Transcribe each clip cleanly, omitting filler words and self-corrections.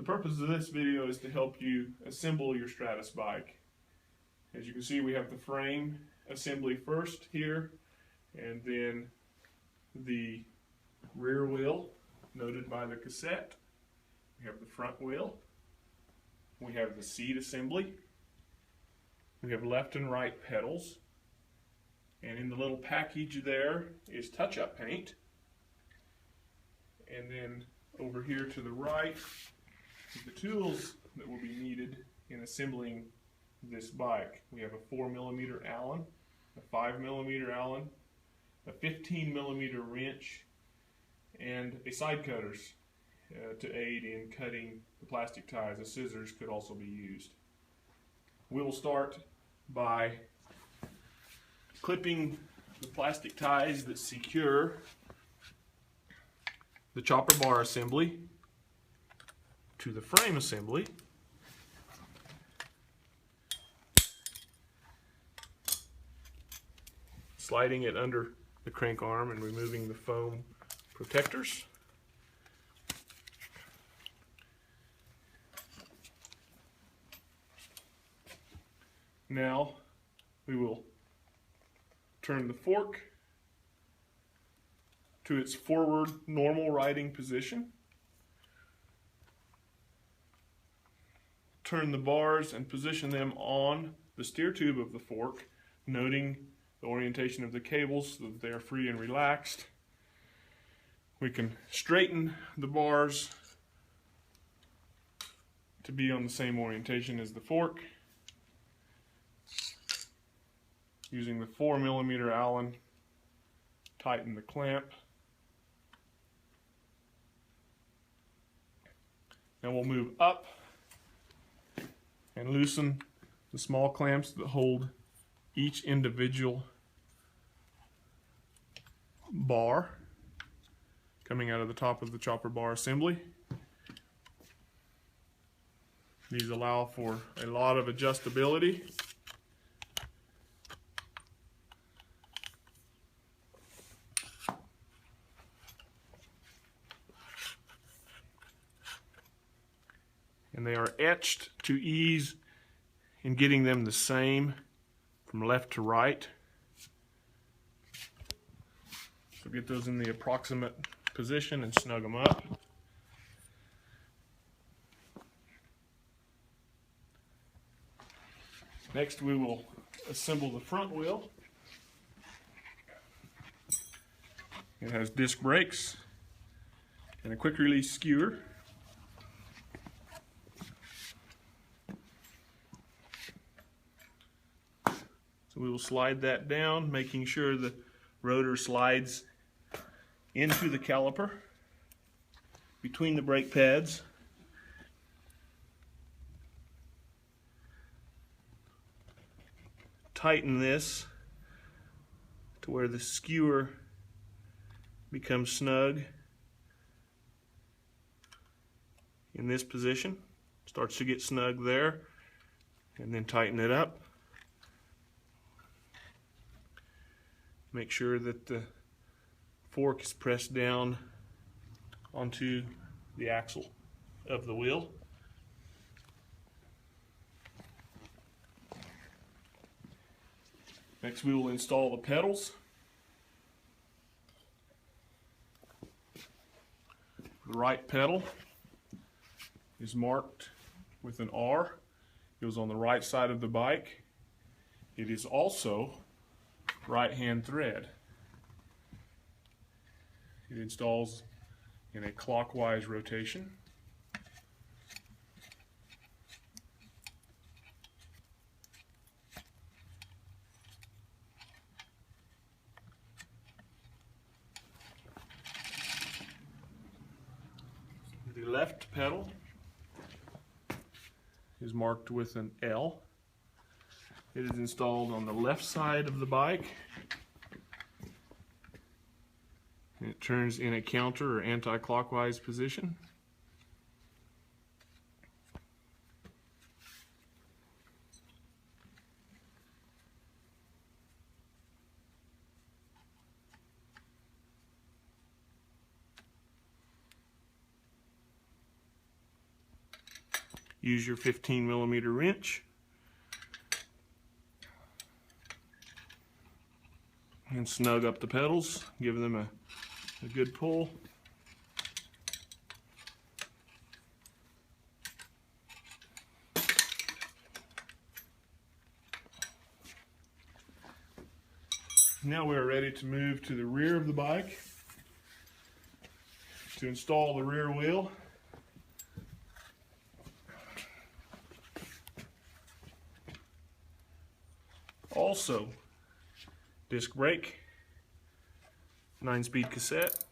purpose of this video is to help you assemble your Stratus bike. As you can see, we have the frame assembly first here, and then the rear wheel noted by the cassette. We have the front wheel. We have the seat assembly. We have left and right pedals. And in the little package there is touch-up paint. And then over here to the right is the tools that will be needed in assembling this bike. We have a 4mm Allen, a 5mm Allen, a 15mm wrench, and a side cutters to aid in cutting the plastic ties. The scissors could also be used. We will start by clipping the plastic ties that secure the chopper bar assembly to the frame assembly. Sliding it under the crank arm and removing the foam protectors. Now we will turn the fork to its forward normal riding position. Turn the bars and position them on the steer tube of the fork, noting the orientation of the cables so that they are free and relaxed. We can straighten the bars to be on the same orientation as the fork. Using the 4mm Allen, tighten the clamp. Now we'll move up and loosen the small clamps that hold each individual bar coming out of the top of the chopper bar assembly. These allow for a lot of adjustability. And they are etched to ease in getting them the same from left to right. So get those in the approximate position and snug them up. Next we will assemble the front wheel. It has disc brakes and a quick release skewer. So we will slide that down, making sure the rotor slides into the caliper between the brake pads. Tighten this to where the skewer becomes snug in this position. Starts to get snug there, and then tighten it up. Make sure that the fork is pressed down onto the axle of the wheel. Next we will install the pedals. The right pedal is marked with an R. It goes on the right side of the bike. It is also right-hand thread. It installs in a clockwise rotation. The left pedal is marked with an L. It is installed on the left side of the bike. It turns in a counter or anti-clockwise position. use your 15mm wrench and snug up the pedals, give them a good pull. Now we're ready to move to the rear of the bike to install the rear wheel. Also, disc brake, 9-speed cassette.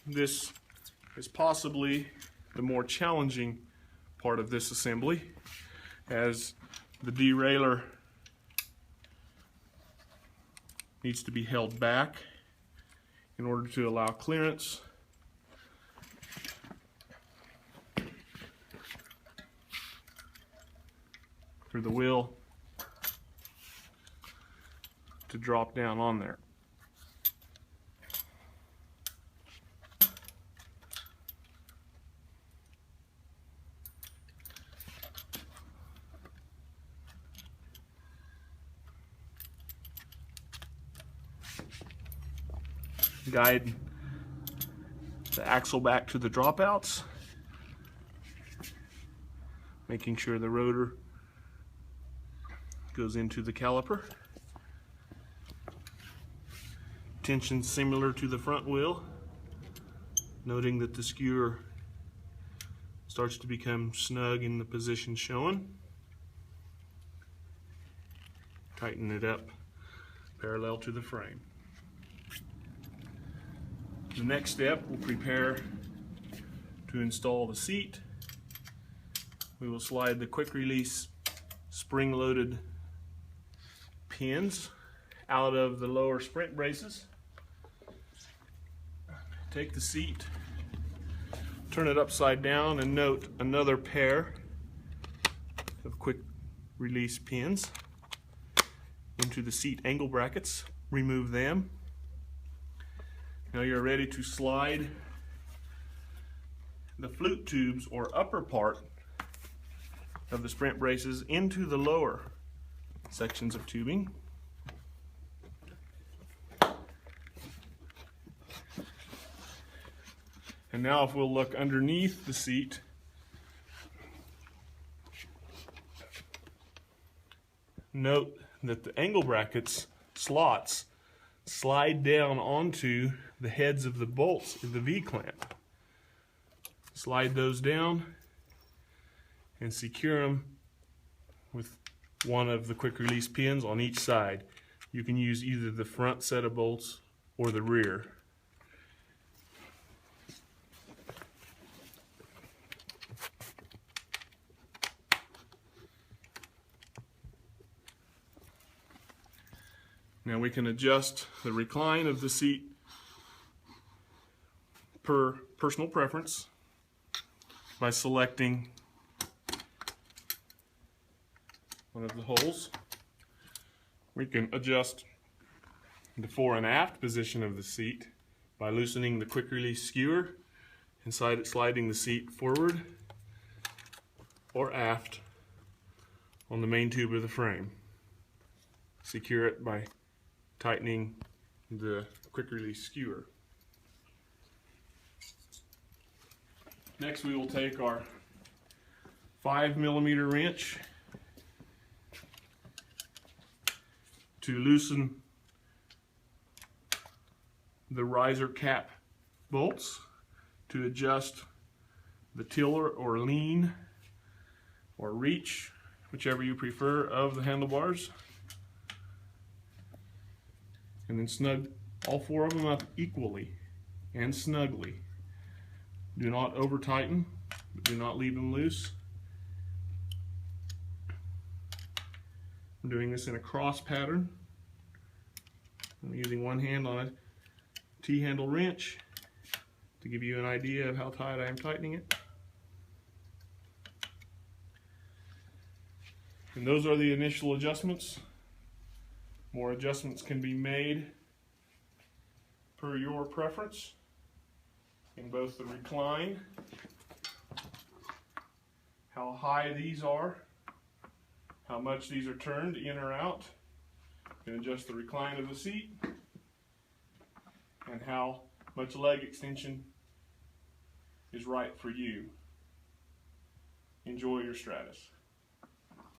This is possibly the more challenging part of this assembly, as the derailleur needs to be held back in order to allow clearance. For the wheel to drop down on there. Guide the axle back to the dropouts, making sure the rotor goes into the caliper. Tension similar to the front wheel, noting that the skewer starts to become snug in the position shown. Tighten it up parallel to the frame. The next step, we'll prepare to install the seat. We will slide the quick release spring-loaded pins out of the lower sprint braces. Take the seat, turn it upside down, and note another pair of quick release pins into the seat angle brackets. Remove them. Now you're ready to slide the flute tubes or upper part of the sprint braces into the lower sections of tubing. And now if we'll look underneath the seat, note that the angle brackets slots slide down onto the heads of the bolts of the V-clamp. Slide those down and secure them with one of the quick release pins on each side. You can use either the front set of bolts or the rear. Now we can adjust the recline of the seat per personal preference by selecting one of the holes. We can adjust the fore and aft position of the seat by loosening the quick release skewer and sliding the seat forward or aft on the main tube of the frame. Secure it by tightening the quick release skewer. Next we will take our 5mm wrench to loosen the riser cap bolts to adjust the tiller or lean or reach, whichever you prefer, of the handlebars. And then snug all 4 of them up equally and snugly. Do not over tighten, but do not leave them loose. I'm doing this in a cross pattern. I'm using one hand on a T-handle wrench to give you an idea of how tight I am tightening it. And those are the initial adjustments. More adjustments can be made per your preference. in both the recline, how high these are, how much these are turned in or out. You can adjust the recline of the seat, and how much leg extension is right for you. Enjoy your Stratus.